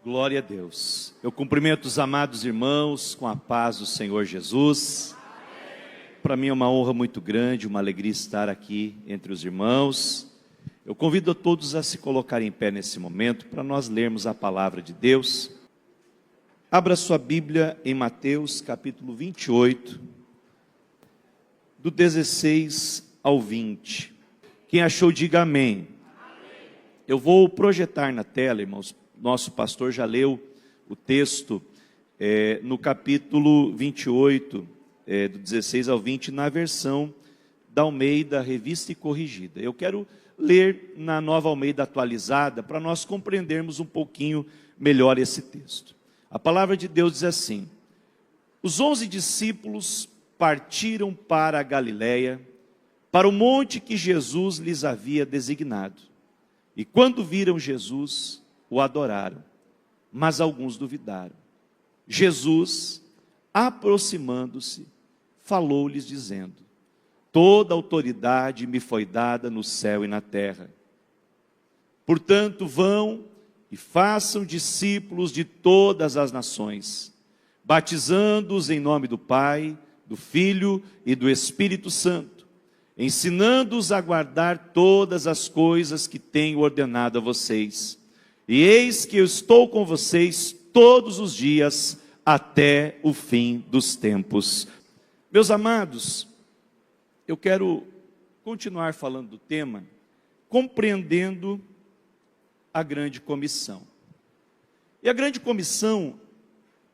Glória a Deus. Eu cumprimento os amados irmãos com a paz do Senhor Jesus. Para mim é uma honra muito grande, uma alegria estar aqui entre os irmãos. Eu convido a todos a se colocarem em pé nesse momento para nós lermos a palavra de Deus. Abra sua Bíblia em Mateus capítulo 28, do 16 ao 20. Quem achou, diga amém. Eu vou projetar na tela, irmãos. Nosso pastor já leu o texto no capítulo 28, do 16 ao 20, na versão da Almeida, Revista e Corrigida. Eu quero ler na Nova Almeida Atualizada, para nós compreendermos um pouquinho melhor esse texto. A palavra de Deus diz assim: os 11 discípulos partiram para a Galiléia, para o monte que Jesus lhes havia designado. E quando viram Jesus, o adoraram, mas alguns duvidaram. Jesus, aproximando-se, falou-lhes dizendo: toda autoridade me foi dada no céu e na terra. Portanto, vão e façam discípulos de todas as nações, batizando-os em nome do Pai, do Filho e do Espírito Santo, ensinando-os a guardar todas as coisas que tenho ordenado a vocês. E eis que eu estou com vocês todos os dias até o fim dos tempos. Meus amados, eu quero continuar falando do tema, compreendendo a grande comissão. E a grande comissão,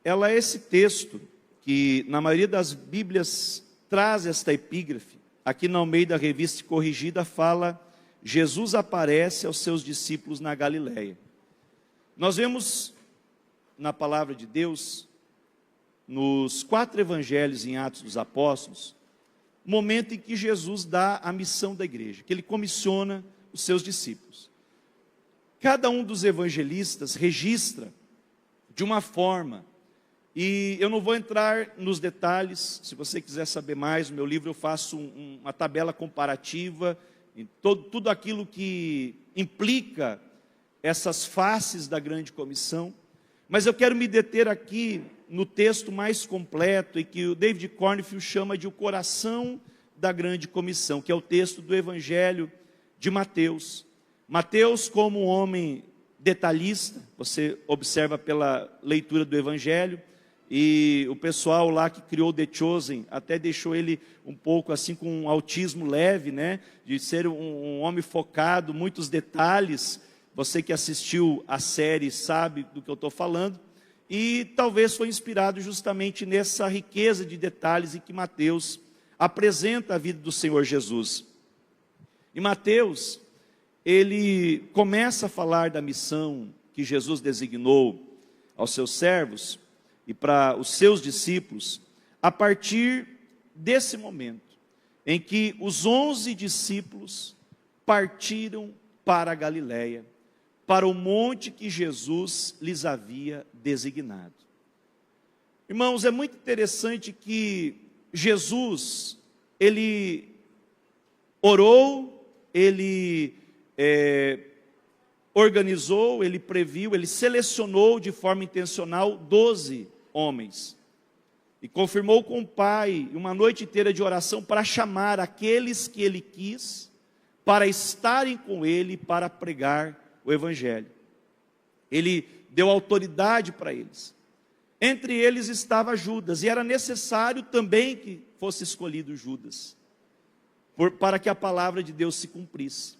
ela é esse texto que na maioria das Bíblias traz esta epígrafe. Aqui na Almeida Revista e Corrigida fala: Jesus aparece aos seus discípulos na Galiléia. Nós vemos na palavra de Deus, nos 4 evangelhos em Atos dos Apóstolos, o momento em que Jesus dá a missão da igreja, que ele comissiona os seus discípulos. Cada um dos evangelistas registra de uma forma, e eu não vou entrar nos detalhes. Se você quiser saber mais, no meu livro eu faço uma tabela comparativa, em tudo aquilo que implica essas faces da grande comissão, mas eu quero me deter aqui no texto mais completo, e que o David Cornfield chama de o coração da grande comissão, que é o texto do Evangelho de Mateus. Mateus, como um homem detalhista, você observa pela leitura do Evangelho, e o pessoal lá que criou The Chosen até deixou ele um pouco assim com um autismo leve, né? De ser um homem focado, muitos detalhes. Você que assistiu a série sabe do que eu estou falando. E talvez foi inspirado justamente nessa riqueza de detalhes em que Mateus apresenta a vida do Senhor Jesus. E Mateus, ele começa a falar da missão que Jesus designou aos seus servos e para os seus discípulos, a partir desse momento em que os 11 discípulos partiram para a Galiléia, para o monte que Jesus lhes havia designado. Irmãos, é muito interessante que Jesus, ele orou, ele organizou, ele previu, ele selecionou de forma intencional 12 homens. E confirmou com o Pai uma noite inteira de oração para chamar aqueles que ele quis, para estarem com ele, para pregar o Evangelho. Ele deu autoridade para eles. Entre eles estava Judas, e era necessário também que fosse escolhido Judas, para que a palavra de Deus se cumprisse.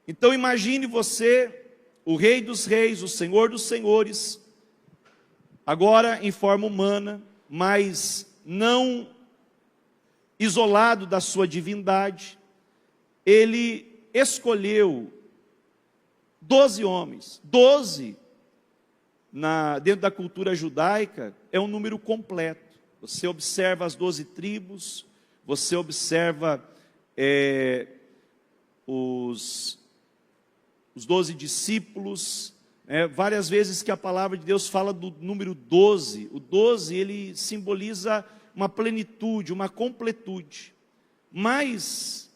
Então imagine você, o Rei dos Reis, o Senhor dos Senhores, agora em forma humana, mas não isolado da sua divindade. Ele escolheu 12 homens. 12, dentro da cultura judaica, é um número completo. Você observa as 12 tribos, você observa os 12 discípulos, várias vezes que a palavra de Deus fala do número 12. O 12, ele simboliza uma plenitude, uma completude. Mas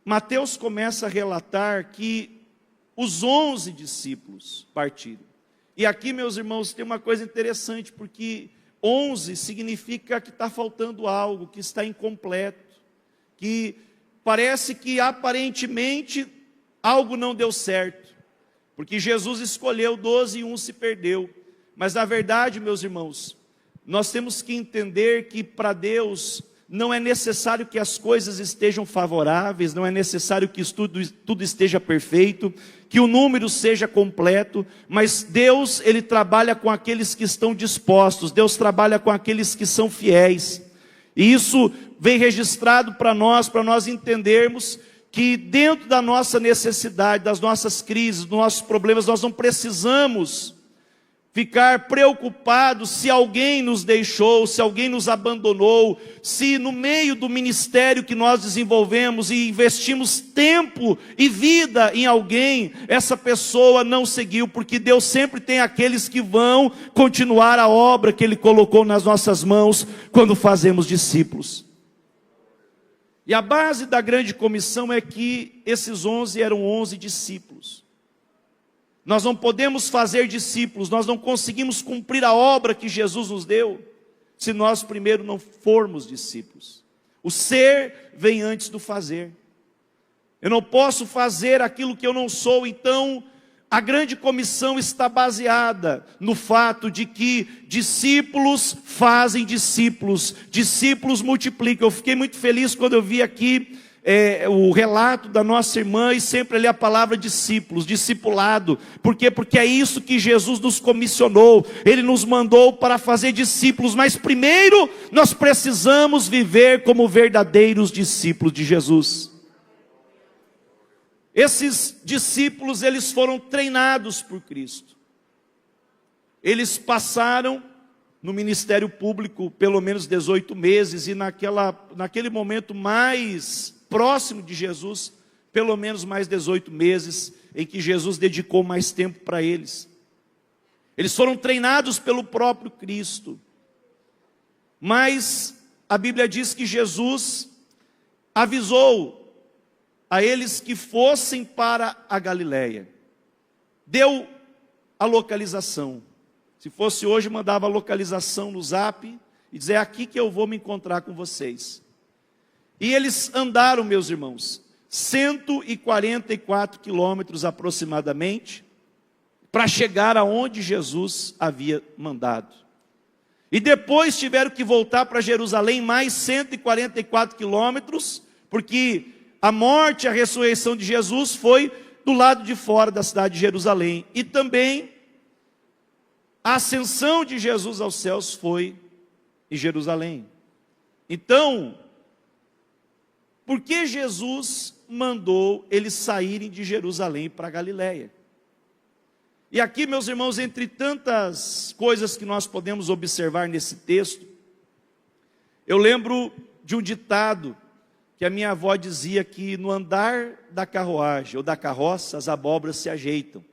Mateus começa a relatar que os 11 discípulos partiram. E aqui, meus irmãos, tem uma coisa interessante, porque 11 significa que está faltando algo, que está incompleto, que parece que aparentemente algo não deu certo, porque Jesus escolheu 12 e um se perdeu. Mas na verdade, meus irmãos, nós temos que entender que para Deus não é necessário que as coisas estejam favoráveis, não é necessário que tudo esteja perfeito, que o número seja completo, mas Deus, Ele trabalha com aqueles que estão dispostos, Deus trabalha com aqueles que são fiéis. E isso vem registrado para nós entendermos que dentro da nossa necessidade, das nossas crises, dos nossos problemas, nós não precisamos ficar preocupados se alguém nos deixou, se alguém nos abandonou, se no meio do ministério que nós desenvolvemos e investimos tempo e vida em alguém, essa pessoa não seguiu, porque Deus sempre tem aqueles que vão continuar a obra que Ele colocou nas nossas mãos quando fazemos discípulos. E a base da grande comissão é que esses 11 eram 11 discípulos. Nós não podemos fazer discípulos, nós não conseguimos cumprir a obra que Jesus nos deu, se nós primeiro não formos discípulos. O ser vem antes do fazer. Eu não posso fazer aquilo que eu não sou, então a grande comissão está baseada no fato de que discípulos fazem discípulos, discípulos multiplicam. Eu fiquei muito feliz quando eu vi aqui o relato da nossa irmã, e sempre ali a palavra discípulos, discipulado. Por quê? Porque é isso que Jesus nos comissionou. Ele nos mandou para fazer discípulos, mas primeiro nós precisamos viver como verdadeiros discípulos de Jesus. Esses discípulos, eles foram treinados por Cristo. Eles passaram no ministério público pelo menos 18 meses, e naquele momento mais próximo de Jesus, pelo menos mais 18 meses, em que Jesus dedicou mais tempo para eles. Eles foram treinados pelo próprio Cristo. Mas a Bíblia diz que Jesus avisou a eles que fossem para a Galileia. Deu a localização. Se fosse hoje, mandava a localização no zap e dizer: é aqui que eu vou me encontrar com vocês. E eles andaram, meus irmãos, 144 quilômetros aproximadamente, para chegar aonde Jesus havia mandado. E depois tiveram que voltar para Jerusalém mais 144 quilômetros, porque a morte e a ressurreição de Jesus foi do lado de fora da cidade de Jerusalém. E também a ascensão de Jesus aos céus foi em Jerusalém. Então, por que Jesus mandou eles saírem de Jerusalém para a Galileia? E aqui, meus irmãos, entre tantas coisas que nós podemos observar nesse texto, eu lembro de um ditado que a minha avó dizia, que no andar da carruagem ou da carroça, as abóboras se ajeitam.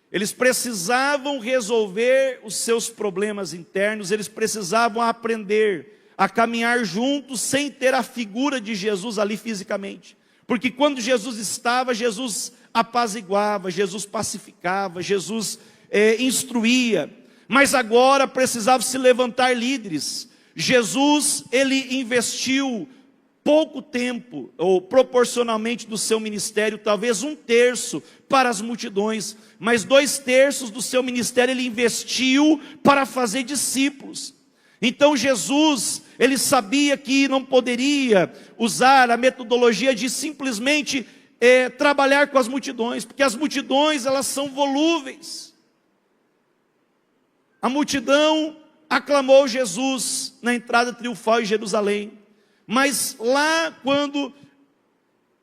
Eles precisavam resolver os seus problemas internos, eles precisavam aprender a caminhar juntos sem ter a figura de Jesus ali fisicamente. Porque quando Jesus estava, Jesus apaziguava, Jesus pacificava, Jesus instruía. Mas agora precisavam se levantar líderes. Jesus, ele investiu pouco tempo, ou proporcionalmente do seu ministério, talvez 1/3 para as multidões, mas 2/3 do seu ministério ele investiu para fazer discípulos. Então Jesus, ele sabia que não poderia usar a metodologia de simplesmente trabalhar com as multidões, porque as multidões, elas são volúveis. A multidão aclamou Jesus na entrada triunfal em Jerusalém, mas lá quando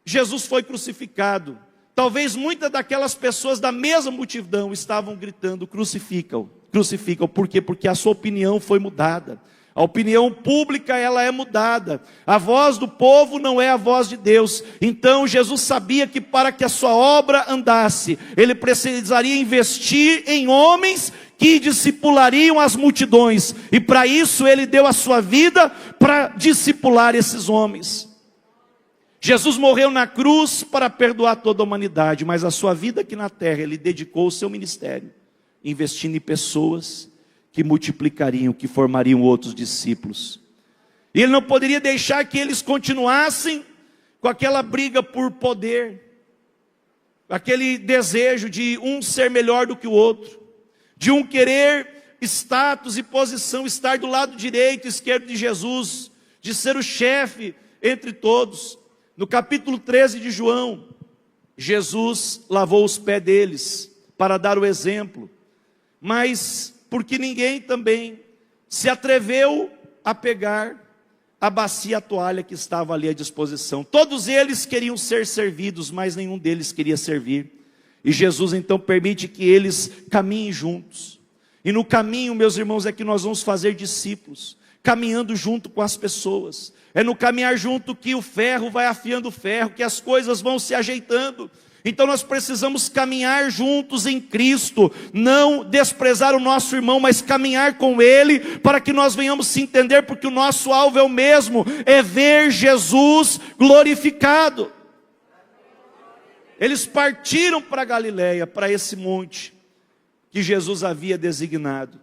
Jesus foi crucificado, talvez muitas daquelas pessoas da mesma multidão estavam gritando: crucificam, crucificam. Por quê? Porque a sua opinião foi mudada. A opinião pública, ela é mudada. A voz do povo não é a voz de Deus. Então Jesus sabia que para que a sua obra andasse, ele precisaria investir em homens que discipulariam as multidões. E para isso ele deu a sua vida para discipular esses homens. Jesus morreu na cruz para perdoar toda a humanidade, mas a sua vida aqui na terra, ele dedicou o seu ministério investindo em pessoas que multiplicariam, que formariam outros discípulos. E ele não poderia deixar que eles continuassem com aquela briga por poder, aquele desejo de um ser melhor do que o outro, de um querer status e posição, estar do lado direito e esquerdo de Jesus, de ser o chefe entre todos. No capítulo 13 de João, Jesus lavou os pés deles para dar o exemplo, mas porque ninguém também se atreveu a pegar a bacia, a toalha que estava ali à disposição. Todos eles queriam ser servidos, mas nenhum deles queria servir. E Jesus então permite que eles caminhem juntos. E no caminho, meus irmãos, é que nós vamos fazer discípulos, caminhando junto com as pessoas. É no caminhar junto que o ferro vai afiando o ferro, que as coisas vão se ajeitando. Então nós precisamos caminhar juntos em Cristo, não desprezar o nosso irmão, mas caminhar com ele, para que nós venhamos se entender, porque o nosso alvo é o mesmo, é ver Jesus glorificado. Eles partiram para Galileia, para esse monte que Jesus havia designado.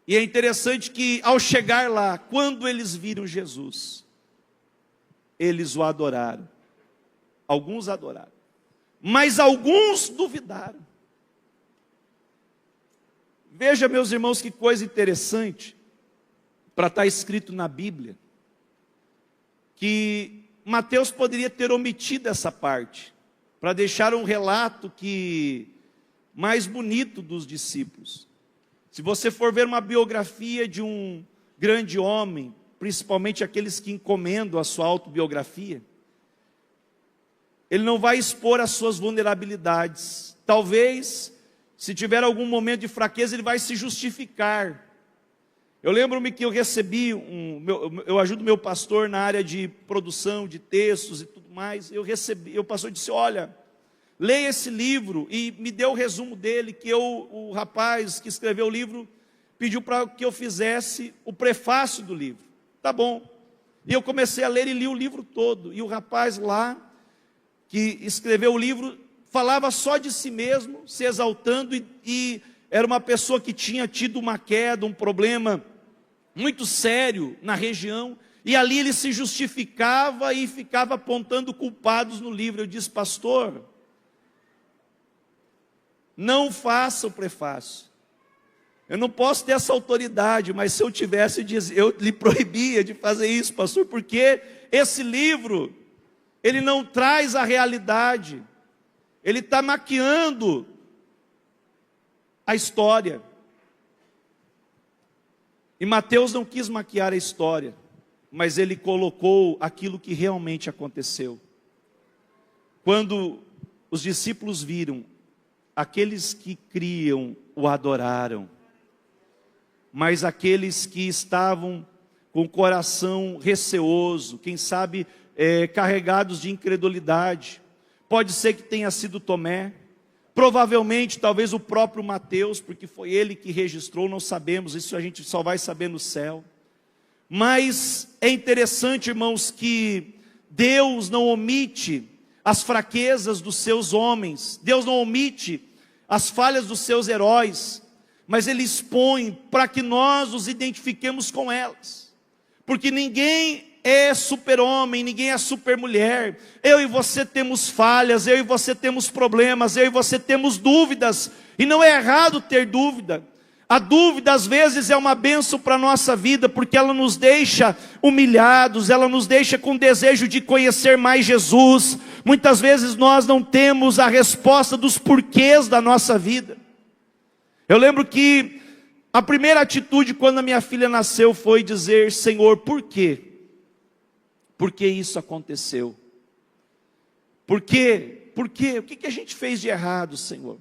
E é interessante que ao chegar lá, quando eles viram Jesus, eles o adoraram. Alguns adoraram, mas alguns duvidaram. Veja, meus irmãos, que coisa interessante, para estar escrito na Bíblia, que Mateus poderia ter omitido essa parte, para deixar um relato mais bonito dos discípulos. Se você for ver uma biografia de um grande homem, principalmente aqueles que encomendam a sua autobiografia, ele não vai expor as suas vulnerabilidades. Talvez, se tiver algum momento de fraqueza, ele vai se justificar. Eu lembro-me que eu recebi, eu ajudo meu pastor na área de produção, de textos e tudo mais. O pastor disse, olha, leia esse livro, e me deu o resumo dele, que o rapaz que escreveu o livro pediu para que eu fizesse o prefácio do livro. Tá bom. E eu comecei a ler e li o livro todo. E o rapaz lá, que escreveu o livro, falava só de si mesmo, se exaltando, e era uma pessoa que tinha tido uma queda, um problema muito sério na região, e ali ele se justificava e ficava apontando culpados no livro. Eu disse, pastor, não faça o prefácio. Eu não posso ter essa autoridade, mas se eu tivesse, eu lhe proibia de fazer isso, pastor, porque esse livro, ele não traz a realidade, ele está maquiando a história. E Mateus não quis maquiar a história, mas ele colocou aquilo que realmente aconteceu. Quando os discípulos viram, aqueles que criam o adoraram, mas aqueles que estavam com o coração receoso, quem sabe carregados de incredulidade, pode ser que tenha sido Tomé, provavelmente talvez o próprio Mateus, porque foi ele que registrou, não sabemos, isso a gente só vai saber no céu. Mas é interessante, irmãos, que Deus não omite as fraquezas dos seus homens, Deus não omite as falhas dos seus heróis, mas Ele expõe para que nós nos identifiquemos com elas, porque ninguém é super-homem, ninguém é super-mulher. Eu e você temos falhas, eu e você temos problemas, eu e você temos dúvidas, e não é errado ter dúvida. A dúvida às vezes é uma bênção para a nossa vida, porque ela nos deixa humilhados, ela nos deixa com desejo de conhecer mais Jesus. Muitas vezes nós não temos a resposta dos porquês da nossa vida. Eu lembro que a primeira atitude quando a minha filha nasceu foi dizer, Senhor, por quê? Por que isso aconteceu? Por quê? Por quê? O que a gente fez de errado, Senhor?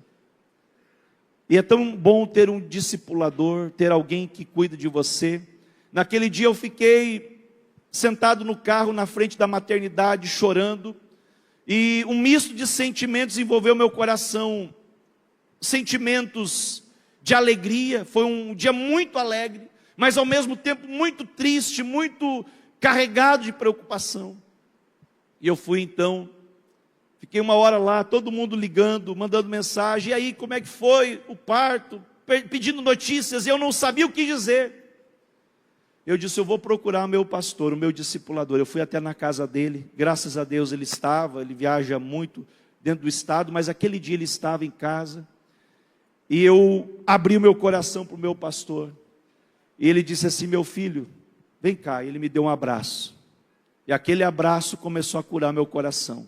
E é tão bom ter um discipulador, ter alguém que cuida de você. Naquele dia eu fiquei sentado no carro na frente da maternidade, chorando, e um misto de sentimentos envolveu meu coração. Sentimentos de alegria, foi um dia muito alegre, mas ao mesmo tempo muito triste, muito carregado de preocupação. E eu fui então Fiquei uma hora lá, todo mundo ligando, mandando mensagem, e aí como é que foi o parto, pedindo notícias, e eu não sabia o que dizer. Eu disse, eu vou procurar o meu pastor, o meu discipulador. Eu fui até na casa dele, graças a Deus ele viaja muito dentro do estado, mas aquele dia ele estava em casa. E eu abri o meu coração para o meu pastor. E ele disse assim, meu filho, vem cá. Ele me deu um abraço. E aquele abraço começou a curar meu coração.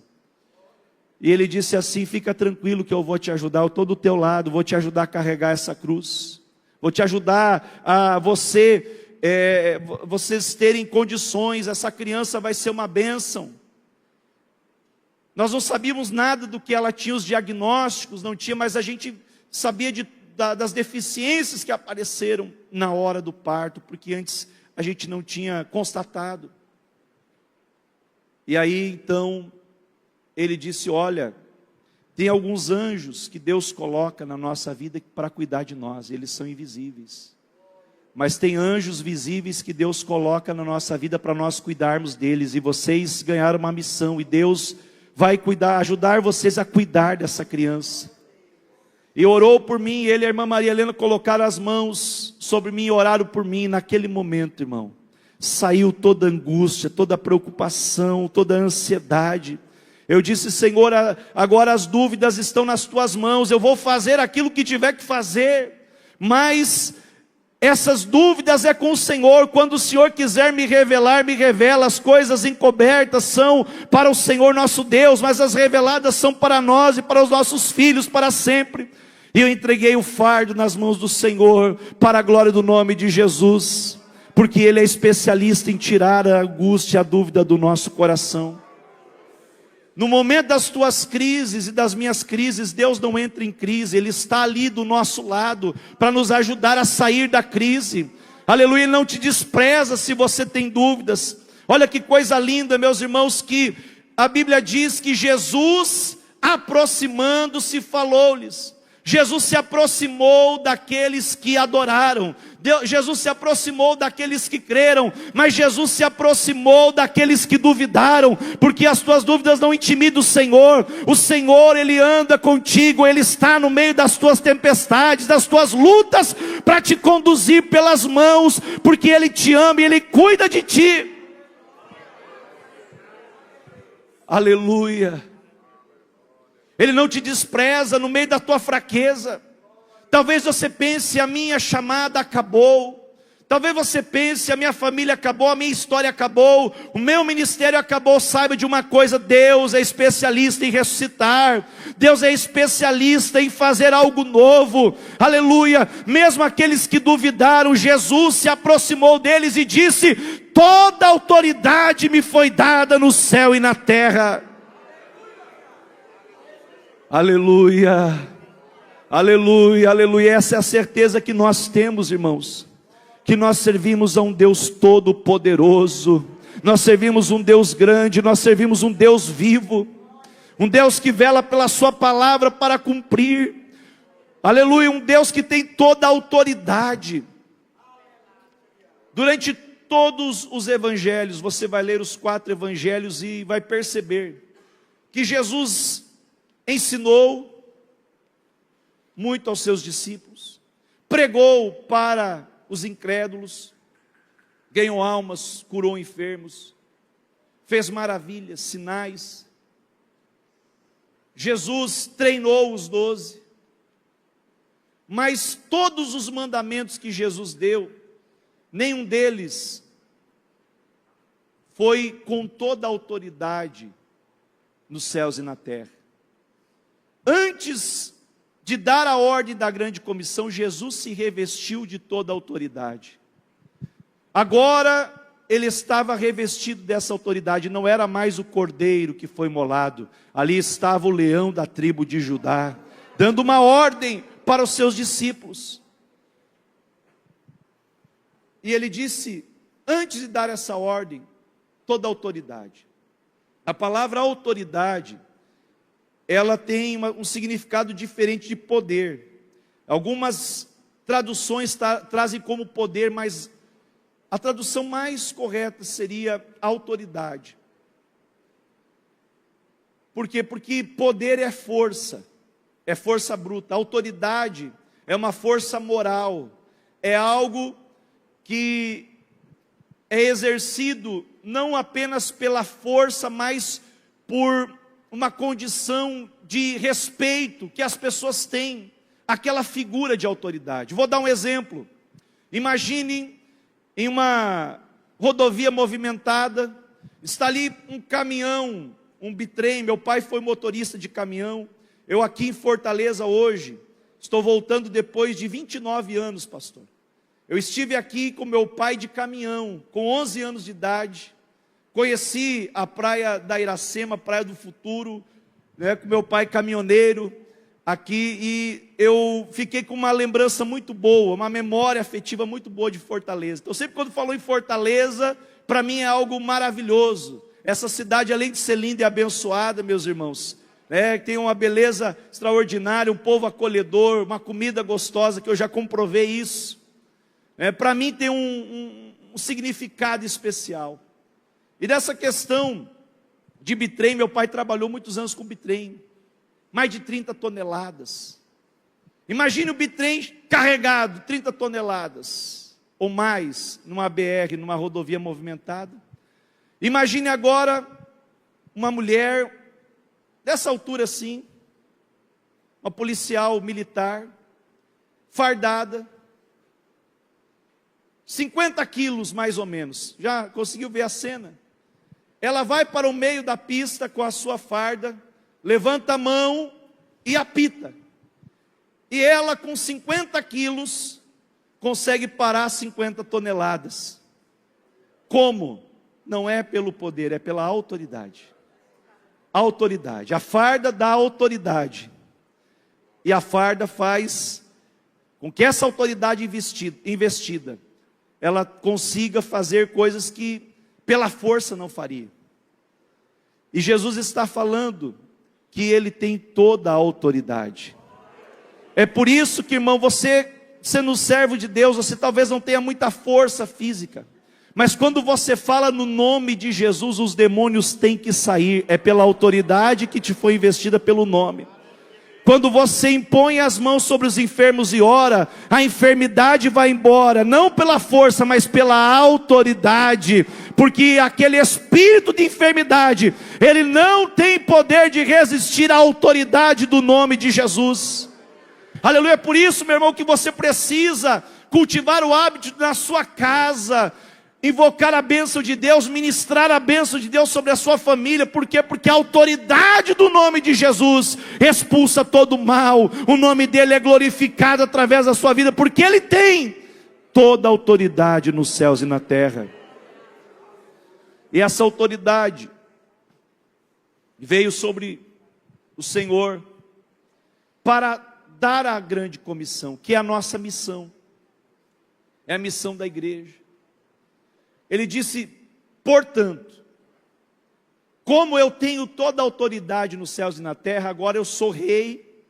E ele disse assim, fica tranquilo que eu vou te ajudar, eu estou do teu lado, vou te ajudar a carregar essa cruz. Vou te ajudar a vocês terem condições, essa criança vai ser uma bênção. Nós não sabíamos nada do que ela tinha, os diagnósticos, não tinha, mas a gente sabia das deficiências que apareceram na hora do parto, porque antes a gente não tinha constatado. E aí então, ele disse, olha, tem alguns anjos que Deus coloca na nossa vida para cuidar de nós, eles são invisíveis. Mas tem anjos visíveis que Deus coloca na nossa vida para nós cuidarmos deles. E vocês ganharam uma missão. E Deus vai ajudar vocês a cuidar dessa criança. E orou por mim. Ele e a irmã Maria Helena colocaram as mãos sobre mim e oraram por mim. Naquele momento, irmão, saiu toda a angústia, toda a preocupação, toda a ansiedade. Eu disse, Senhor, agora as dúvidas estão nas tuas mãos. Eu vou fazer aquilo que tiver que fazer. Mas essas dúvidas é com o Senhor. Quando o Senhor quiser me revelar, me revela. As coisas encobertas são para o Senhor nosso Deus, mas as reveladas são para nós e para os nossos filhos para sempre. E eu entreguei o fardo nas mãos do Senhor, para a glória do nome de Jesus, porque Ele é especialista em tirar a angústia, a dúvida do nosso coração. No momento das tuas crises e das minhas crises, Deus não entra em crise, Ele está ali do nosso lado, para nos ajudar a sair da crise. Aleluia, Ele não te despreza se você tem dúvidas. Olha que coisa linda, meus irmãos, que a Bíblia diz que Jesus, aproximando-se, falou-lhes. Jesus se aproximou daqueles que adoraram. Jesus se aproximou daqueles que creram. Mas Jesus se aproximou daqueles que duvidaram. Porque as tuas dúvidas não intimidam o Senhor. O Senhor, Ele anda contigo. Ele está no meio das tuas tempestades, das tuas lutas, para te conduzir pelas mãos. Porque Ele te ama e Ele cuida de ti. Aleluia. Ele não te despreza no meio da tua fraqueza. Talvez você pense, a minha chamada acabou. Talvez você pense, a minha família acabou, a minha história acabou, o meu ministério acabou. Saiba de uma coisa, Deus é especialista em ressuscitar. Deus é especialista em fazer algo novo. Aleluia. Mesmo aqueles que duvidaram, Jesus se aproximou deles e disse, toda autoridade me foi dada no céu e na terra. Aleluia, aleluia, aleluia. Essa é a certeza que nós temos, irmãos, que nós servimos a um Deus todo poderoso. Nós servimos um Deus grande, nós servimos um Deus vivo, um Deus que vela pela sua palavra para cumprir. Aleluia, um Deus que tem toda a autoridade. Durante todos os evangelhos, você vai ler os 4 evangelhos e vai perceber que Jesus ensinou muito aos seus discípulos, pregou para os incrédulos, ganhou almas, curou enfermos, fez maravilhas, sinais. Jesus treinou os 12, mas todos os mandamentos que Jesus deu, nenhum deles foi com toda a autoridade nos céus e na terra. Antes de dar a ordem da grande comissão, Jesus se revestiu de toda a autoridade. Agora, ele estava revestido dessa autoridade, não era mais o cordeiro que foi imolado. Ali estava o leão da tribo de Judá, dando uma ordem para os seus discípulos. E ele disse, antes de dar essa ordem, toda a autoridade. A palavra autoridade, ela tem um significado diferente de poder. Algumas traduções trazem como poder, mas a tradução mais correta seria autoridade. Por quê? Porque poder é força bruta. Autoridade é uma força moral, é algo que é exercido não apenas pela força, mas por uma condição de respeito que as pessoas têm àquela figura de autoridade. Vou dar um exemplo. Imagine em uma rodovia movimentada, está ali um caminhão, um bitrem. Meu pai foi motorista de caminhão. Eu aqui em Fortaleza hoje, estou voltando depois de 29 anos, pastor. Eu estive aqui com meu pai de caminhão, com 11 anos de idade. Conheci a praia da Iracema, Praia do Futuro, né, com meu pai caminhoneiro aqui, e eu fiquei com uma lembrança muito boa, uma memória afetiva muito boa de Fortaleza. Então sempre quando falou em Fortaleza, para mim é algo maravilhoso. Essa cidade, além de ser linda e abençoada, meus irmãos, tem uma beleza extraordinária, um povo acolhedor, uma comida gostosa, que eu já comprovei isso. Para mim tem um significado especial. E dessa questão de bitrem, meu pai trabalhou muitos anos com bitrem, mais de 30 toneladas. Imagine o bitrem carregado, 30 toneladas ou mais, numa BR, numa rodovia movimentada. Imagine agora uma mulher dessa altura assim, uma policial militar, fardada, 50 quilos mais ou menos. Já conseguiu ver a cena? Ela vai para o meio da pista com a sua farda, levanta a mão e apita. E ela com 50 quilos consegue parar 50 toneladas. Como? Não é pelo poder, é pela autoridade. Autoridade. A farda dá autoridade. E a farda faz com que essa autoridade investida, ela consiga fazer coisas que pela força não faria. E Jesus está falando que Ele tem toda a autoridade. É por isso que, irmão, você sendo servo de Deus, você talvez não tenha muita força física, mas quando você fala no nome de Jesus, os demônios têm que sair. É pela autoridade que te foi investida pelo nome. Quando você impõe as mãos sobre os enfermos e ora, a enfermidade vai embora, não pela força, mas pela autoridade, porque aquele espírito de enfermidade, ele não tem poder de resistir à autoridade do nome de Jesus. Aleluia. Por isso, meu irmão, que você precisa cultivar o hábito na sua casa, invocar a bênção de Deus, ministrar a bênção de Deus sobre a sua família. Por quê? Porque a autoridade do nome de Jesus expulsa todo o mal. O nome dele é glorificado através da sua vida, porque ele tem toda a autoridade nos céus e na terra. E essa autoridade veio sobre o Senhor para dar a grande comissão, que é a nossa missão. É a missão da igreja. Ele disse: portanto, como eu tenho toda a autoridade nos céus e na terra, agora eu sou rei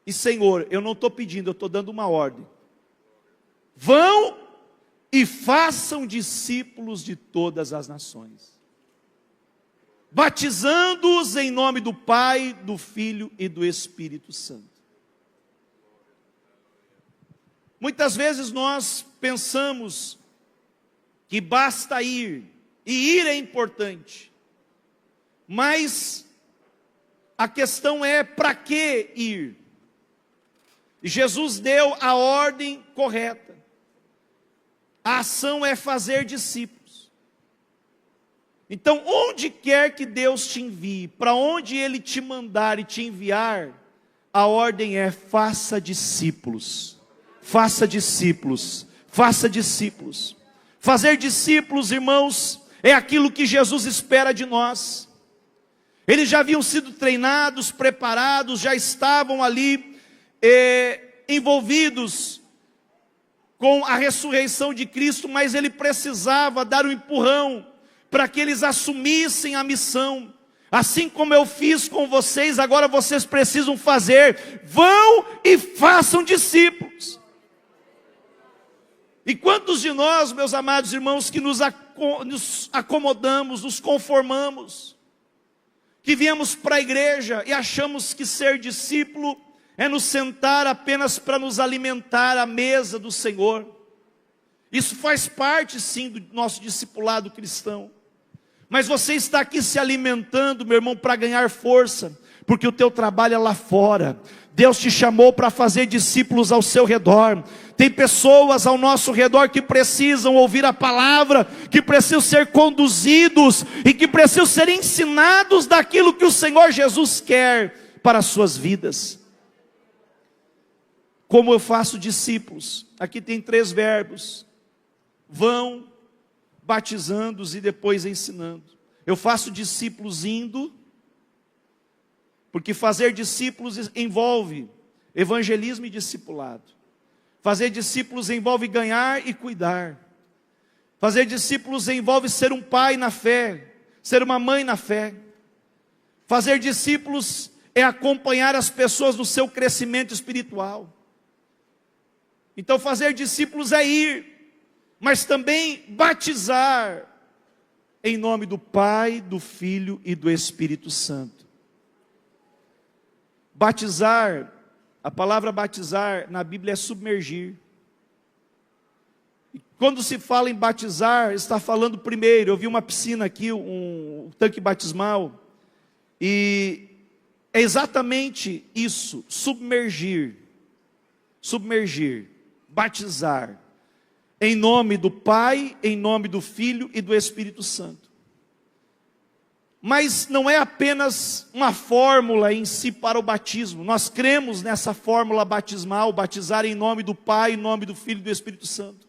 e Senhor. Eu não estou pedindo, eu estou dando uma ordem. Vão e façam discípulos de todas as nações, batizando-os em nome do Pai, do Filho e do Espírito Santo. Muitas vezes nós pensamos que basta ir, e ir é importante, mas a questão é: para que ir? E Jesus deu a ordem correta. A ação é fazer discípulos. Então, onde quer que Deus te envie, para onde Ele te mandar e te enviar, a ordem é: faça discípulos. Faça discípulos, faça discípulos. Fazer discípulos, irmãos, é aquilo que Jesus espera de nós. Eles já haviam sido treinados, preparados, já estavam ali envolvidos com a ressurreição de Cristo, mas Ele precisava dar um empurrão para que eles assumissem a missão. Assim como eu fiz com vocês, agora vocês precisam fazer. Vão e façam discípulos. E quantos de nós, meus amados irmãos, que nos acomodamos, nos conformamos? que viemos para a igreja e achamos que ser discípulo é nos sentar apenas para nos alimentar à mesa do Senhor. Isso faz parte sim do nosso discipulado cristão. Mas você está aqui se alimentando, meu irmão, para ganhar força, porque o teu trabalho é lá fora. Deus te chamou para fazer discípulos ao seu redor. Tem pessoas ao nosso redor que precisam ouvir a palavra, que precisam ser conduzidos e que precisam ser ensinados daquilo que o Senhor Jesus quer para as suas vidas. Como eu faço discípulos? Aqui tem 3 verbos: vão, batizando-os e depois ensinando. Eu faço discípulos indo, porque fazer discípulos envolve evangelismo e discipulado. Fazer discípulos envolve ganhar e cuidar. Fazer discípulos envolve ser um pai na fé, ser uma mãe na fé. Fazer discípulos é acompanhar as pessoas no seu crescimento espiritual. Então fazer discípulos é ir, mas também batizar em nome do Pai, do Filho e do Espírito Santo. Batizar, a palavra batizar na Bíblia é submergir. E quando se fala em batizar, está falando primeiro, eu vi uma piscina aqui, um tanque batismal, e é exatamente isso, submergir, batizar, em nome do Pai, em nome do Filho e do Espírito Santo. Mas não é apenas uma fórmula em si para o batismo. Nós cremos nessa fórmula batismal, batizar em nome do Pai, em nome do Filho e do Espírito Santo.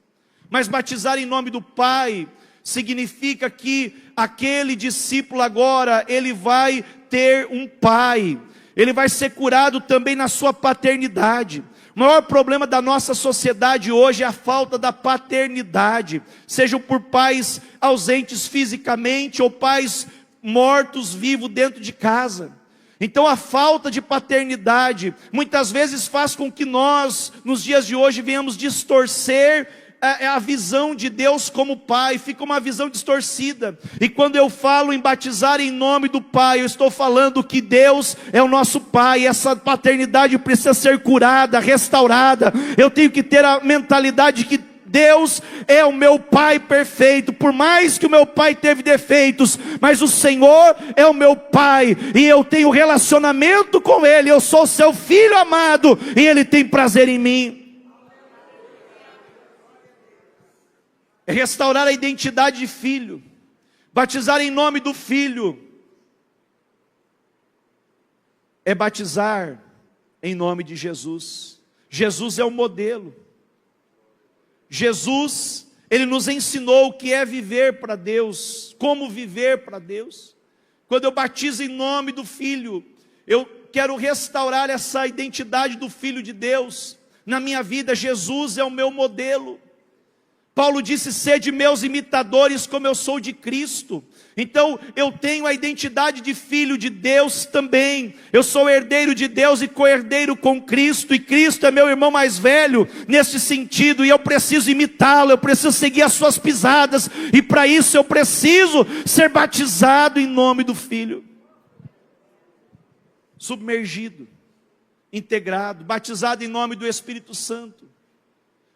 Mas batizar em nome do Pai significa que aquele discípulo agora, ele vai ter um pai. Ele vai ser curado também na sua paternidade. O maior problema da nossa sociedade hoje é a falta da paternidade, sejam por pais ausentes fisicamente ou pais mortos vivos dentro de casa. Então a falta de paternidade muitas vezes faz com que nós, nos dias de hoje, venhamos distorcer a visão de Deus como Pai. Fica uma visão distorcida. E quando eu falo em batizar em nome do Pai, eu estou falando que Deus é o nosso Pai. Essa paternidade precisa ser curada, restaurada. Eu tenho que ter a mentalidade que Deus é o meu Pai perfeito, por mais que o meu pai teve defeitos, mas o Senhor é o meu Pai, e eu tenho relacionamento com Ele, eu sou seu filho amado, e Ele tem prazer em mim. É restaurar a identidade de filho, batizar em nome do Filho, é batizar em nome de Jesus. Jesus é o modelo. Jesus, Ele nos ensinou o que é viver para Deus, como viver para Deus. Quando eu batizo em nome do Filho, eu quero restaurar essa identidade do Filho de Deus na minha vida. Jesus é o meu modelo. Paulo disse: sede meus imitadores como eu sou de Cristo. Então eu tenho a identidade de filho de Deus também. Eu sou herdeiro de Deus e co-herdeiro com Cristo, e Cristo é meu irmão mais velho nesse sentido, e eu preciso imitá-lo, eu preciso seguir as suas pisadas, e para isso eu preciso ser batizado em nome do Filho. Submergido, integrado, batizado em nome do Espírito Santo.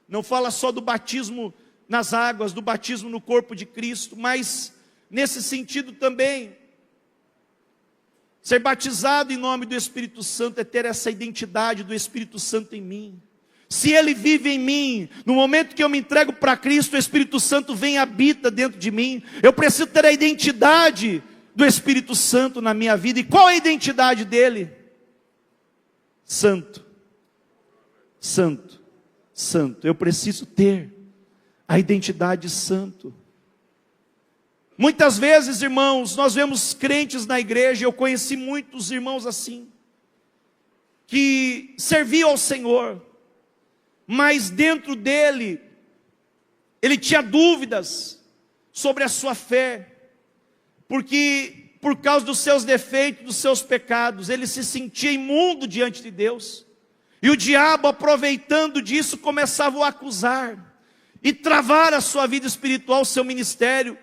Não fala só do batismo nas águas, do batismo no corpo de Cristo, mas nesse sentido também, ser batizado em nome do Espírito Santo é ter essa identidade do Espírito Santo em mim. Se Ele vive em mim, no momento que eu me entrego para Cristo, o Espírito Santo vem e habita dentro de mim. Eu preciso ter a identidade do Espírito Santo na minha vida. E qual é a identidade dele? Santo, santo, santo. Eu preciso ter a identidade de santo. Muitas vezes, irmãos, nós vemos crentes na igreja, eu conheci muitos irmãos assim, que serviam ao Senhor, mas dentro dele, ele tinha dúvidas sobre a sua fé, porque por causa dos seus defeitos, dos seus pecados, ele se sentia imundo diante de Deus, e o diabo, aproveitando disso, começava a acusar, e travar a sua vida espiritual, o seu ministério.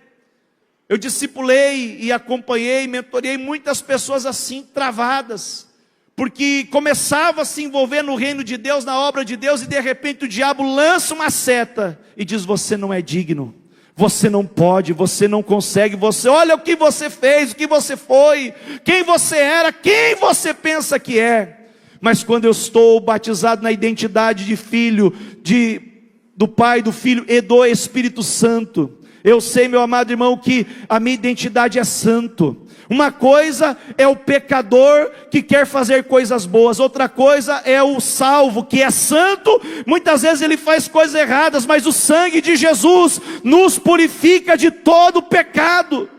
Eu discipulei e acompanhei, mentorei muitas pessoas assim, travadas, porque começava a se envolver no reino de Deus, na obra de Deus, e de repente o diabo lança uma seta e diz: você não é digno, você não pode, você não consegue, olha o que você fez, o que você foi, quem você era, quem você pensa que é. Mas quando eu estou batizado na identidade de filho, do Pai, do Filho e do Espírito Santo, eu sei, meu amado irmão, que a minha identidade é santo. Uma coisa é o pecador que quer fazer coisas boas, outra coisa é o salvo, que é santo. Muitas vezes ele faz coisas erradas, mas o sangue de Jesus nos purifica de todo pecado.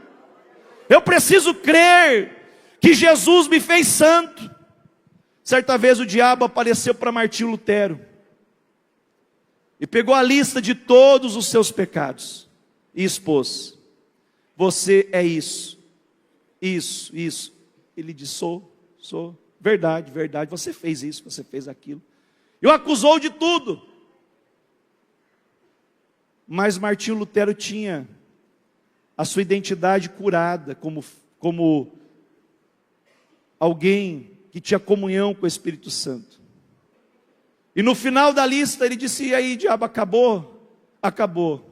Eu preciso crer que Jesus me fez santo. Certa vez o diabo apareceu para Martinho Lutero e pegou a lista de todos os seus pecados e expôs: você é isso. Ele disse: sou, verdade, você fez isso, você fez aquilo. E o acusou de tudo. Mas Martinho Lutero tinha a sua identidade curada, como alguém que tinha comunhão com o Espírito Santo. E no final da lista ele disse: e aí, diabo, acabou? Acabou.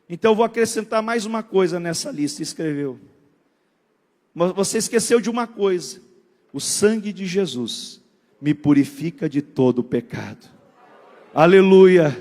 Então eu vou acrescentar mais uma coisa nessa lista. Escreveu: mas você esqueceu de uma coisa: o sangue de Jesus me purifica de todo o pecado. Aleluia,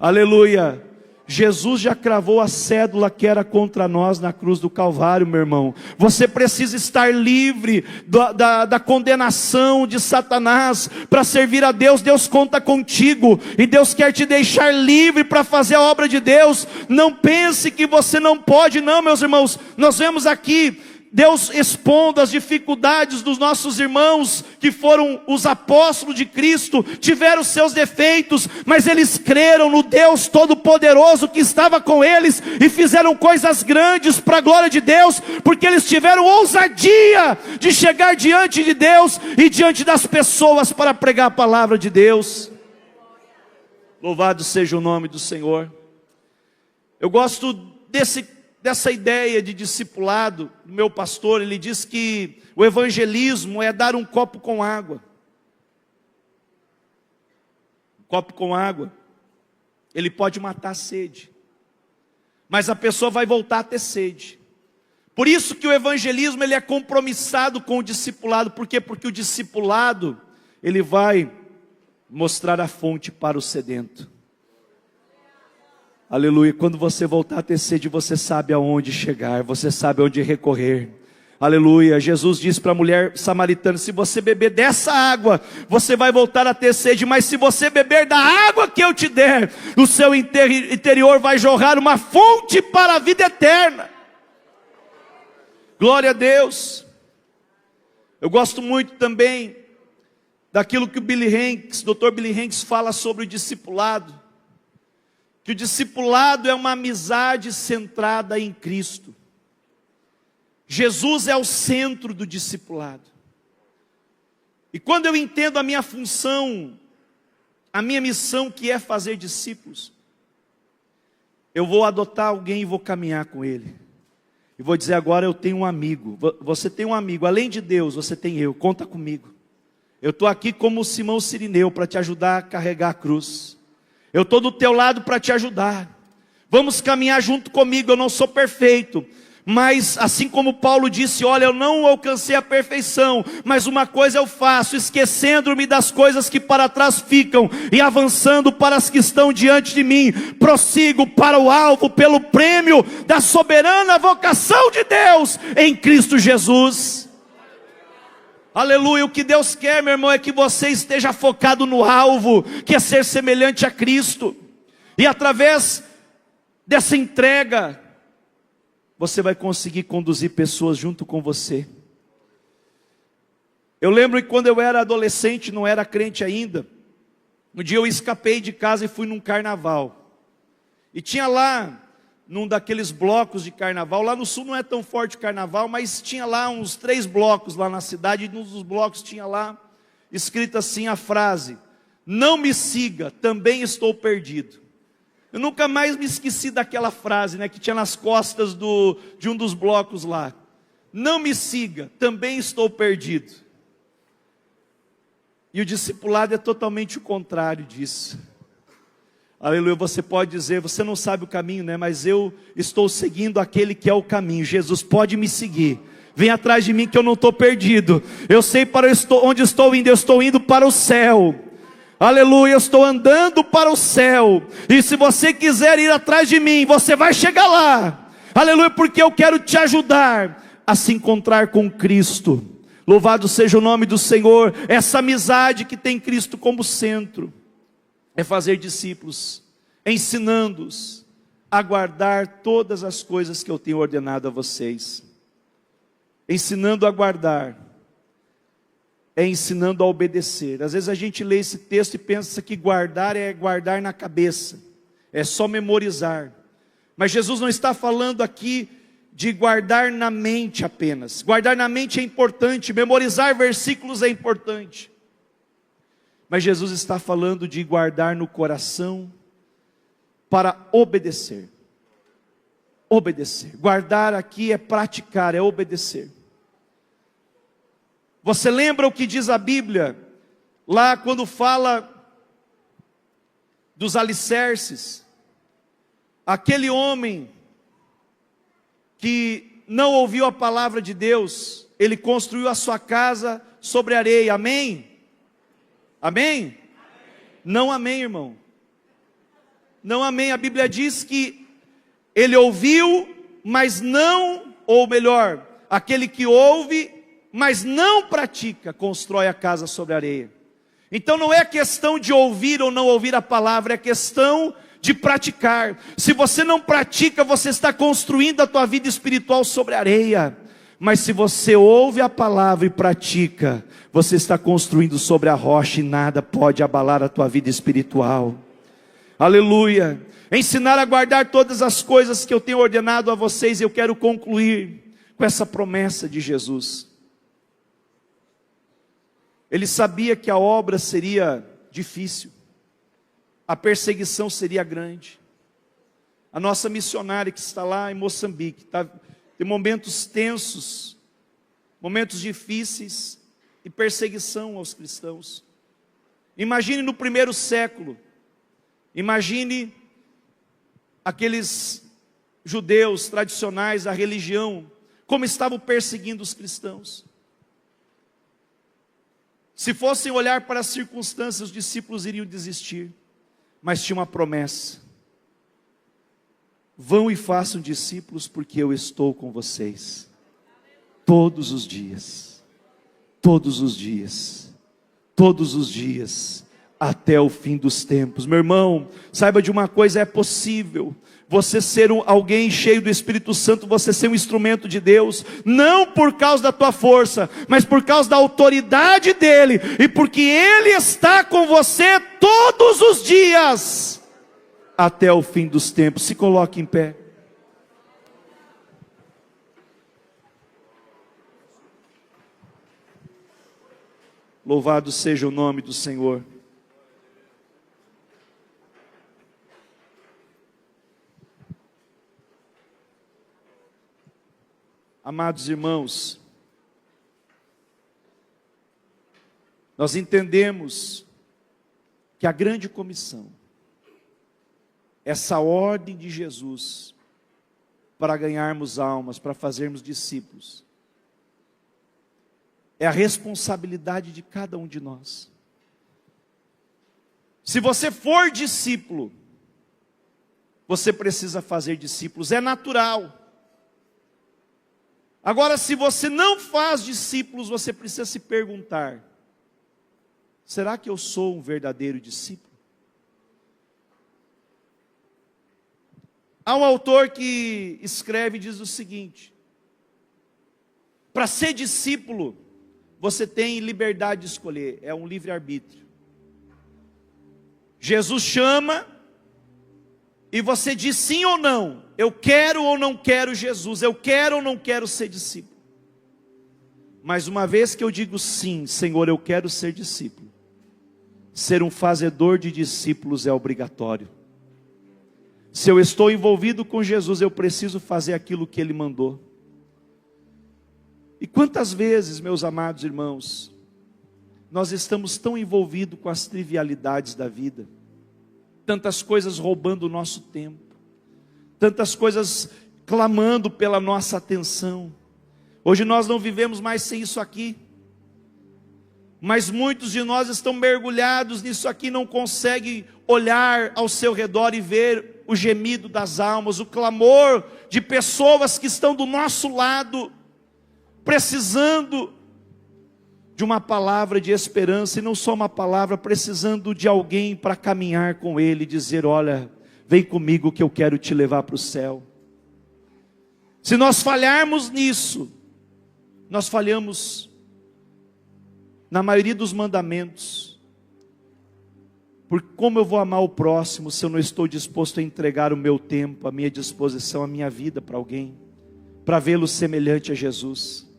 aleluia. Jesus já cravou a cédula que era contra nós na cruz do Calvário, meu irmão. Você precisa estar livre da condenação de Satanás para servir a Deus. Deus conta contigo e Deus quer te deixar livre para fazer a obra de Deus. Não pense que você não pode, não, meus irmãos. Nós vemos aqui Deus expondo as dificuldades dos nossos irmãos, que foram os apóstolos de Cristo, tiveram seus defeitos, mas eles creram no Deus Todo-Poderoso que estava com eles, e fizeram coisas grandes para a glória de Deus, porque eles tiveram ousadia de chegar diante de Deus, e diante das pessoas, para pregar a palavra de Deus. Louvado seja o nome do Senhor. Eu gosto dessa ideia de discipulado. O meu pastor, ele diz que o evangelismo é dar um copo com água. Um copo com água, ele pode matar a sede, mas a pessoa vai voltar a ter sede. Por isso que o evangelismo, ele é compromissado com o discipulado. Por quê? Porque o discipulado, ele vai mostrar a fonte para o sedento. Aleluia. Quando você voltar a ter sede, você sabe aonde chegar, você sabe aonde recorrer. Aleluia. Jesus disse para a mulher samaritana: se você beber dessa água, você vai voltar a ter sede, mas se você beber da água que eu te der, no seu interior vai jorrar uma fonte para a vida eterna. Glória a Deus. Eu gosto muito também daquilo que o Dr. Billy Hanks fala sobre o discipulado. Que o discipulado é uma amizade centrada em Cristo. Jesus é o centro do discipulado. E quando eu entendo a minha função, a minha missão, que é fazer discípulos, eu vou adotar alguém e vou caminhar com ele. E vou dizer: agora eu tenho um amigo. Você tem um amigo, além de Deus, você tem eu, conta comigo. Eu estou aqui como Simão Cirineu para te ajudar a carregar a cruz. Eu estou do teu lado para te ajudar. Vamos caminhar junto comigo. Eu não sou perfeito, mas assim como Paulo disse: olha, eu não alcancei a perfeição, mas uma coisa eu faço, esquecendo-me das coisas que para trás ficam, e avançando para as que estão diante de mim, prossigo para o alvo, pelo prêmio da soberana vocação de Deus em Cristo Jesus. Aleluia. O que Deus quer, meu irmão, é que você esteja focado no alvo, que é ser semelhante a Cristo. E através dessa entrega, você vai conseguir conduzir pessoas junto com você. Eu lembro que quando eu era adolescente, não era crente ainda, um dia eu escapei de casa e fui num carnaval. E tinha lá, num daqueles blocos de carnaval, lá no sul não é tão forte o carnaval, mas tinha lá uns 3 blocos lá na cidade, e num dos blocos tinha lá, escrita assim a frase: não me siga, também estou perdido. Eu nunca mais me esqueci daquela frase, né, que tinha nas costas de um dos blocos lá. Não me siga, também estou perdido. E o discipulado é totalmente o contrário disso. Aleluia, você pode dizer, você não sabe o caminho, né? Mas eu estou seguindo aquele que é o caminho. Jesus pode me seguir. Vem atrás de mim que eu não estou perdido. Eu sei onde estou indo, eu estou indo para o céu. Aleluia, eu estou andando para o céu. E se você quiser ir atrás de mim, você vai chegar lá. Aleluia, porque eu quero te ajudar a se encontrar com Cristo. Louvado seja o nome do Senhor. Essa amizade que tem Cristo como centro é fazer discípulos, ensinando-os a guardar todas as coisas que eu tenho ordenado a vocês. Ensinando a guardar é ensinando a obedecer. Às vezes a gente lê esse texto e pensa que guardar é guardar na cabeça, é só memorizar. Mas Jesus não está falando aqui de guardar na mente apenas. Guardar na mente é importante, memorizar versículos é importante. Mas Jesus está falando de guardar no coração para obedecer. Obedecer. Guardar aqui é praticar, é obedecer. Você lembra o que diz a Bíblia, lá quando fala dos alicerces? Aquele homem que não ouviu a palavra de Deus, ele construiu a sua casa sobre areia, amém? Amém? Não amém, irmão. Não amém, a Bíblia diz que ele ouviu, mas não, ou melhor, aquele que ouve, mas não pratica, constrói a casa sobre areia. Então não é questão de ouvir ou não ouvir a palavra, é questão de praticar. Se você não pratica, você está construindo a tua vida espiritual sobre areia. Mas se você ouve a palavra e pratica, você está construindo sobre a rocha e nada pode abalar a tua vida espiritual. Aleluia. Ensinar a guardar todas as coisas que eu tenho ordenado a vocês. Eu quero concluir com essa promessa de Jesus. Ele sabia que a obra seria difícil, a perseguição seria grande. A nossa missionária que está lá em Moçambique, tem momentos tensos, momentos difíceis e perseguição aos cristãos. Imagine no primeiro século, imagine aqueles judeus tradicionais, a religião, como estavam perseguindo os cristãos. Se fossem olhar para as circunstâncias, os discípulos iriam desistir. Mas tinha uma promessa: vão e façam discípulos, porque eu estou com vocês todos os dias, todos os dias, todos os dias, até o fim dos tempos. Meu irmão, saiba de uma coisa, é possível você ser alguém cheio do Espírito Santo, você ser um instrumento de Deus, não por causa da tua força, mas por causa da autoridade dEle, e porque Ele está com você todos os dias, até o fim dos tempos. Se coloque em pé. Louvado seja o nome do Senhor. Amados irmãos, nós entendemos que a grande comissão, essa ordem de Jesus para ganharmos almas, para fazermos discípulos, é a responsabilidade de cada um de nós. Se você for discípulo, você precisa fazer discípulos, é natural. Agora, se você não faz discípulos, você precisa se perguntar: será que eu sou um verdadeiro discípulo? Há um autor que escreve e diz o seguinte: para ser discípulo, você tem liberdade de escolher, é um livre-arbítrio. Jesus chama, e você diz sim ou não. Eu quero ou não quero Jesus, eu quero ou não quero ser discípulo. Mas uma vez que eu digo sim, Senhor, eu quero ser discípulo, ser um fazedor de discípulos é obrigatório. Se eu estou envolvido com Jesus, eu preciso fazer aquilo que Ele mandou. E quantas vezes, meus amados irmãos, nós estamos tão envolvidos com as trivialidades da vida, tantas coisas roubando o nosso tempo, tantas coisas clamando pela nossa atenção. Hoje nós não vivemos mais sem isso aqui, mas muitos de nós estão mergulhados nisso aqui, não conseguem olhar ao seu redor e ver o gemido das almas, o clamor de pessoas que estão do nosso lado, precisando de uma palavra de esperança, e não só uma palavra, precisando de alguém para caminhar com ele, dizer: olha, vem comigo que eu quero te levar para o céu. Se nós falharmos nisso, nós falhamos na maioria dos mandamentos. Porque como eu vou amar o próximo se eu não estou disposto a entregar o meu tempo, a minha disposição, a minha vida para alguém, para vê-lo semelhante a Jesus?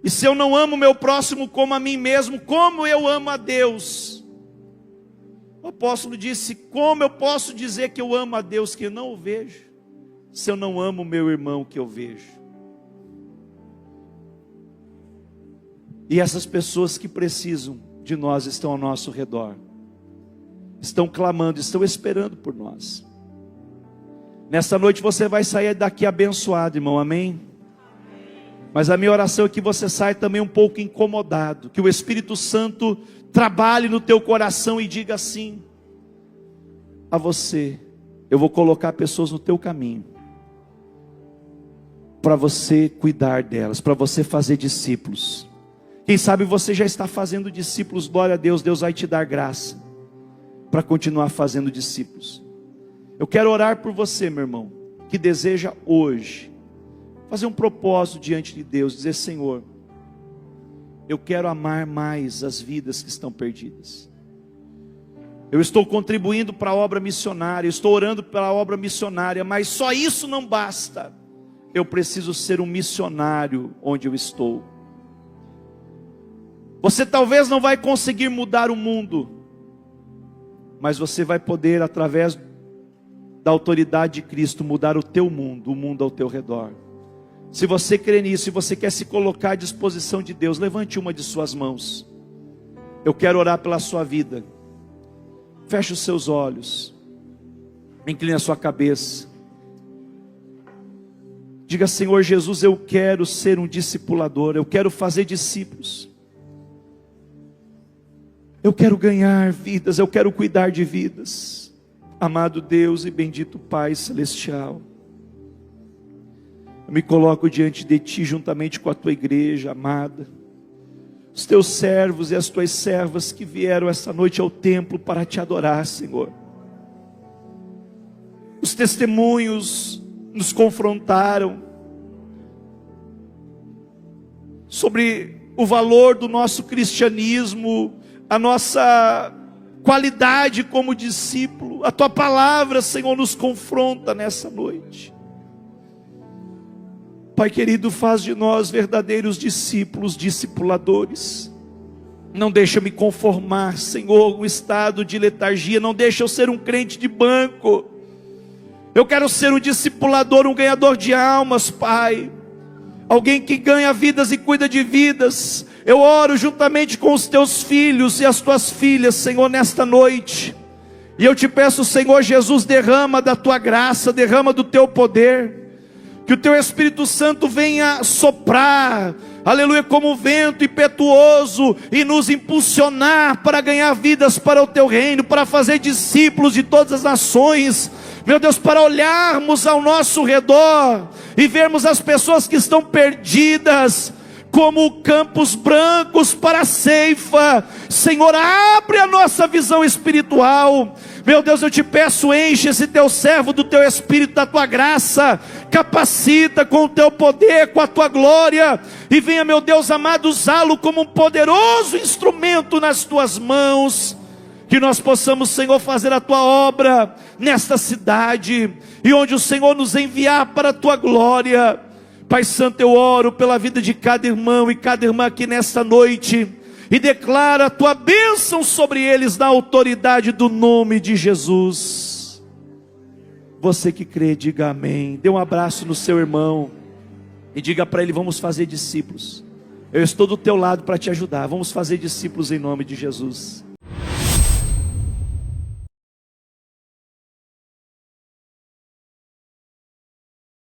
E se eu não amo o meu próximo como a mim mesmo, como eu amo a Deus? O apóstolo disse: como eu posso dizer que eu amo a Deus que eu não o vejo, se eu não amo o meu irmão que eu vejo? E essas pessoas que precisam de nós estão ao nosso redor, estão clamando, estão esperando por nós. Nessa noite você vai sair daqui abençoado, irmão, amém? Mas a minha oração é que você saia também um pouco incomodado, que o Espírito Santo trabalhe no teu coração e diga assim a você: eu vou colocar pessoas no teu caminho, para você cuidar delas, para você fazer discípulos. Quem sabe você já está fazendo discípulos, glória a Deus, Deus vai te dar graça para continuar fazendo discípulos. Eu quero orar por você, meu irmão, que deseja hoje fazer um propósito diante de Deus, dizer: Senhor, eu quero amar mais as vidas que estão perdidas. Eu estou contribuindo para a obra missionária, estou orando pela obra missionária, mas só isso não basta. Eu preciso ser um missionário onde eu estou. Você talvez não vai conseguir mudar o mundo, mas você vai poder, através da autoridade de Cristo, mudar o teu mundo, o mundo ao teu redor. Se você crê nisso, se você quer se colocar à disposição de Deus, levante uma de suas mãos. Eu quero orar pela sua vida. Feche os seus olhos, incline a sua cabeça. Diga: Senhor Jesus, eu quero ser um discipulador, eu quero fazer discípulos. Eu quero ganhar vidas, eu quero cuidar de vidas. Amado Deus e bendito Pai Celestial, eu me coloco diante de Ti juntamente com a Tua igreja amada, os Teus servos e as Tuas servas que vieram esta noite ao templo para Te adorar, Senhor. Os testemunhos nos confrontaram sobre o valor do nosso cristianismo, a nossa qualidade como discípulo. A Tua palavra, Senhor, nos confronta nessa noite. Pai querido, faz de nós verdadeiros discípulos, discipuladores. Não deixa eu me conformar, Senhor, um estado de letargia. Não deixa eu ser um crente de banco. Eu quero ser um discipulador, um ganhador de almas, Pai. Alguém que ganha vidas e cuida de vidas. Eu oro juntamente com os Teus filhos e as Tuas filhas, Senhor, nesta noite. E eu te peço, Senhor Jesus, derrama da Tua graça, derrama do Teu poder. Que o Teu Espírito Santo venha soprar, aleluia, como vento impetuoso, e nos impulsionar para ganhar vidas para o Teu reino, para fazer discípulos de todas as nações. Meu Deus, para olharmos ao nosso redor e vermos as pessoas que estão perdidas como campos brancos para a ceifa. Senhor, abre a nossa visão espiritual. Meu Deus, eu te peço, enche esse Teu servo do Teu Espírito, da Tua graça, capacita com o Teu poder, com a Tua glória, e venha, meu Deus amado, usá-lo como um poderoso instrumento nas Tuas mãos. Que nós possamos, Senhor, fazer a Tua obra nesta cidade, e onde o Senhor nos enviar para a Tua glória. Pai Santo, eu oro pela vida de cada irmão e cada irmã aqui nesta noite. e declara a tua bênção sobre eles na autoridade do nome de Jesus. Você que crê, diga amém. Dê um abraço no seu irmão e diga para ele: vamos fazer discípulos. Eu estou do teu lado para te ajudar. Vamos fazer discípulos em nome de Jesus.